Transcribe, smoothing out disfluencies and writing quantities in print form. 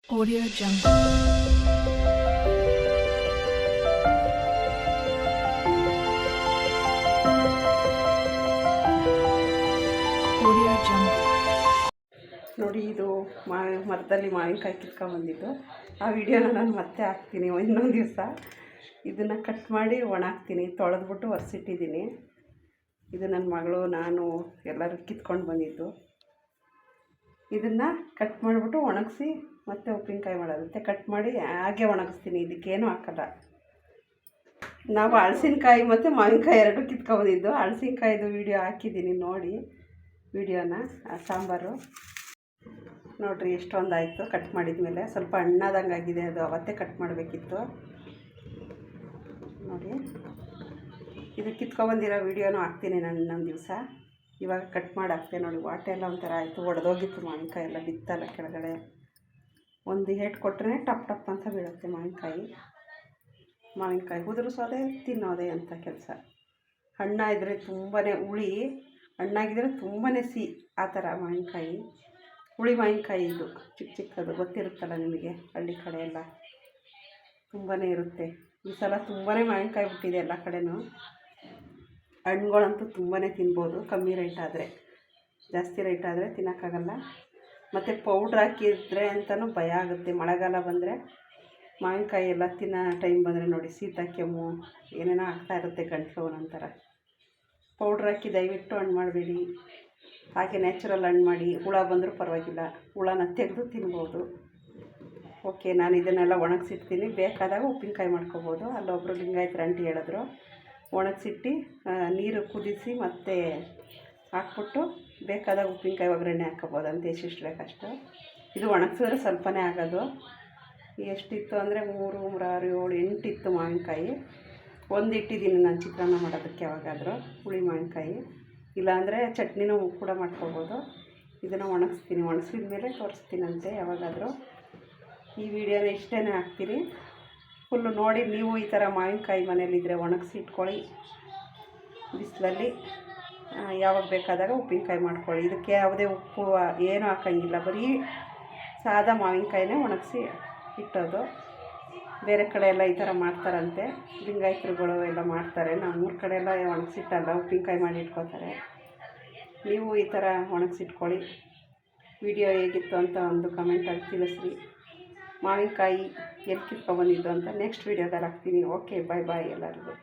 Audio Jungle. Audio Jungle. ನೋಡಿ, ಇದು ಮರದಲ್ಲಿ ಮಾವಿನಕಾಯಿ ಕಿತ್ಕೊಂಡ್ಬಂದಿದ್ದು. ಆ ವಿಡಿಯೋನ ನಾನು ಮತ್ತೆ ಹಾಕ್ತೀನಿ ಇನ್ನೊಂದು ದಿವಸ. ಇದನ್ನು ಕಟ್ ಮಾಡಿ ಒಣಾಕ್ತೀನಿ, ತೊಳೆದ್ಬಿಟ್ಟು ಒರೆಸಿಟ್ಟಿದ್ದೀನಿ. ಇದು ನನ್ನ ಮಗಳು ನಾನು ಎಲ್ಲರೂ ಕಿತ್ಕೊಂಡು ಬಂದಿದ್ದು. ಇದನ್ನು ಕಟ್ ಮಾಡಿಬಿಟ್ಟು ಒಣಗಿಸಿ ಮತ್ತೆ ಉಪ್ಪಿನಕಾಯಿ ಮಾಡೋದಂತೆ. ಕಟ್ ಮಾಡಿ ಹಾಗೆ ಒಣಗಿಸ್ತೀನಿ, ಇದಕ್ಕೇನು ಹಾಕಲ್ಲ. ನಾವು ಹಲಸಿನಕಾಯಿ ಮತ್ತು ಮಾವಿನಕಾಯಿ ಎರಡೂ ಕಿತ್ಕೊಂಡ್ಬಂದಿದ್ದು. ಹಲಸಿನಕಾಯಿದು ವೀಡಿಯೋ ಹಾಕಿದ್ದೀನಿ, ನೋಡಿ ವಿಡಿಯೋನ. ಸಾಂಬಾರು ನೋಡಿರಿ ಎಷ್ಟೊಂದಾಯಿತು ಕಟ್ ಮಾಡಿದ ಮೇಲೆ. ಸ್ವಲ್ಪ ಹಣ್ಣಾದಂಗೆ ಆಗಿದೆ, ಅದು ಅವತ್ತೇ ಕಟ್ ಮಾಡಬೇಕಿತ್ತು. ನೋಡಿ, ಇದು ಕಿತ್ಕೊಬಂದಿರೋ ವೀಡಿಯೋನೂ ಹಾಕ್ತೀನಿ ನಾನು ಇನ್ನೊಂದು ದಿವಸ. ಇವಾಗ ಕಟ್ ಮಾಡಿ ಹಾಕ್ತೆ ನೋಡಿ. ವಾಟೆ ಎಲ್ಲ ಒಂಥರ ಆಯಿತು, ಒಡೆದೋಗಿತ್ತು ಮಾವಿನಕಾಯಿ ಎಲ್ಲ, ಬಿತ್ತಲ್ಲ ಕೆಳಗಡೆ. ಒಂದು ಏಟು ಕೊಟ್ಟರೆ ಟಪ್ ಟಪ್ ಅಂತ ಬೀಳುತ್ತೆ ಮಾವಿನಕಾಯಿ ಉದುರಿಸೋದೆ ತಿನ್ನೋದೆ ಅಂತ ಕೆಲಸ. ಹಣ್ಣಾಗಿದ್ರೆ ತುಂಬಾ ಹುಳಿ, ಹಣ್ಣಾಗಿದ್ರೆ ತುಂಬಾ ಸಿಹಿ, ಆ ಥರ ಮಾವಿನಕಾಯಿ. ಹುಳಿ ಮಾವಿನಕಾಯಿ ಇದು ಚಿಕ್ಕ ಚಿಕ್ಕದು, ಗೊತ್ತಿರುತ್ತಲ್ಲ ನಿಮಗೆ, ಹಳ್ಳಿ ಕಡೆ ಎಲ್ಲ ತುಂಬಾ ಇರುತ್ತೆ. ಈ ಸಲ ತುಂಬಾ ಮಾವಿನಕಾಯಿ ಬಿಟ್ಟಿದೆ ಎಲ್ಲ ಕಡೆನೂ. ಹಣ್ಣುಗಳಂತೂ ತುಂಬಾ ತಿನ್ಬೋದು, ಕಮ್ಮಿ ರೇಟ್ ಆದರೆ. ಜಾಸ್ತಿ ರೇಟ್ ಆದರೆ ತಿನ್ನೋಕ್ಕಾಗಲ್ಲ. ಮತ್ತು ಪೌಡ್ರ್ ಹಾಕಿದ್ರೆ ಅಂತಲೂ ಭಯ ಆಗುತ್ತೆ. ಮಳೆಗಾಲ ಬಂದರೆ ಮಾವಿನಕಾಯಿ ಎಲ್ಲ ತಿನ್ನೋ ಟೈಮ್ ಬಂದರೆ ನೋಡಿ, ಶೀತ ಕೆಮ್ಮು ಏನೇನೋ ಆಗ್ತಾಯಿರುತ್ತೆ, ಗಂಟಲು ಒಂಥರ. ಪೌಡ್ರ್ ಹಾಕಿ ದಯವಿಟ್ಟು ಹಣ್ಣು ಮಾಡಬೇಡಿ. ಹಾಗೆ ನ್ಯಾಚುರಲ್ ಹಣ್ಣು ಮಾಡಿ. ಹುಳ ಬಂದರೂ ಪರವಾಗಿಲ್ಲ, ಹುಳನ ತೆಗೆದು ತಿನ್ಬೋದು. ಓಕೆ, ನಾನು ಇದನ್ನೆಲ್ಲ ಒಣಗಿಸಿಡ್ತೀನಿ, ಬೇಕಾದಾಗ ಉಪ್ಪಿನಕಾಯಿ ಮಾಡ್ಕೊಬೋದು. ಅಲ್ಲೊಬ್ಬರು ಲಿಂಗಾಯತರ ಆಂಟಿ ಹೇಳಿದ್ರು, ಒಣಗಿಸಿಟ್ಟು ನೀರು ಕುದಿಸಿ ಮತ್ತೆ ಹಾಕ್ಬಿಟ್ಟು ಬೇಕಾದಾಗ ಉಪ್ಪಿನಕಾಯಿ ಒಗ್ಗರಣೆ ಹಾಕ್ಕೊಬೋದು ಅಂತ. ಎಷ್ಟಿಷ್ಟು ಬೇಕಷ್ಟು. ಇದು ಒಣಗಿಸಿದ್ರೆ ಸ್ವಲ್ಪನೇ ಆಗೋದು. ಎಷ್ಟಿತ್ತು ಅಂದರೆ 3, 6, 7, 8 ಇತ್ತು ಮಾವಿನಕಾಯಿ. ಒಂದು ಇಟ್ಟಿದ್ದೀನಿ ನಾನು ಚಿತ್ರಾನ್ನ ಮಾಡೋದಕ್ಕೆ ಯಾವಾಗಾದರೂ, ಹುಳಿ ಮಾವಿನಕಾಯಿ. ಇಲ್ಲಾಂದರೆ ಚಟ್ನಿನೂ ಕೂಡ ಮಾಡ್ಕೊಬೋದು. ಇದನ್ನು ಒಣಗಿಸ್ತೀನಿ, ಒಣಗಿಸಿದ ಮೇಲೆ ತೋರಿಸ್ತೀನಂತೆ ಯಾವಾಗಾದರೂ. ಈ ವಿಡಿಯೋನ ಇಷ್ಟೇ ಹಾಕ್ತೀನಿ, ಫುಲ್ಲು ನೋಡಿ. ನೀವು ಈ ಥರ ಮಾವಿನಕಾಯಿ ಮನೇಲಿದ್ದರೆ ಒಣಗಿಸಿ ಇಟ್ಕೊಳ್ಳಿ ಬಿಸಿಲಲ್ಲಿ. ಯಾವಾಗ ಬೇಕಾದಾಗ ಉಪ್ಪಿನಕಾಯಿ ಮಾಡ್ಕೊಳ್ಳಿ. ಇದಕ್ಕೆ ಯಾವುದೇ ಉಪ್ಪು ಏನೂ ಹಾಕೋಂಗಿಲ್ಲ, ಬರೀ ಸಾದಾ ಮಾವಿನಕಾಯಿನೇ ಒಣಗಿಸಿ ಇಟ್ಟೋದು. ಬೇರೆ ಕಡೆ ಎಲ್ಲ ಈ ಥರ ಮಾಡ್ತಾರಂತೆ, ಲಿಂಗಾಯತರುಗಳು ಎಲ್ಲ ಮಾಡ್ತಾರೆ. ನಮ್ಮೂರ ಕಡೆ ಎಲ್ಲ ಒಣಗಿಸಿಟ್ಟಲ್ಲ, ಉಪ್ಪಿನಕಾಯಿ ಮಾಡಿ ಇಟ್ಕೋತಾರೆ. ನೀವು ಈ ಥರ ಒಣಗಿಸಿಟ್ಕೊಳ್ಳಿ. ವಿಡಿಯೋ ಹೇಗಿತ್ತು ಅಂತ ಒಂದು ಕಮೆಂಟಲ್ಲಿ ತಿಳಿಸ್ರಿ. ಮಾವಿನಕಾಯಿ ಎಲ್ಲಿ ಕಿತ್ಕೊಬಂದಿದ್ದು ಅಂತ ನೆಕ್ಸ್ಟ್ ವೀಡಿಯೋದಲ್ಲಿ ಹಾಕ್ತೀನಿ. ಓಕೆ, ಬಾಯ್ ಬಾಯ್ ಎಲ್ಲರಿಗೂ.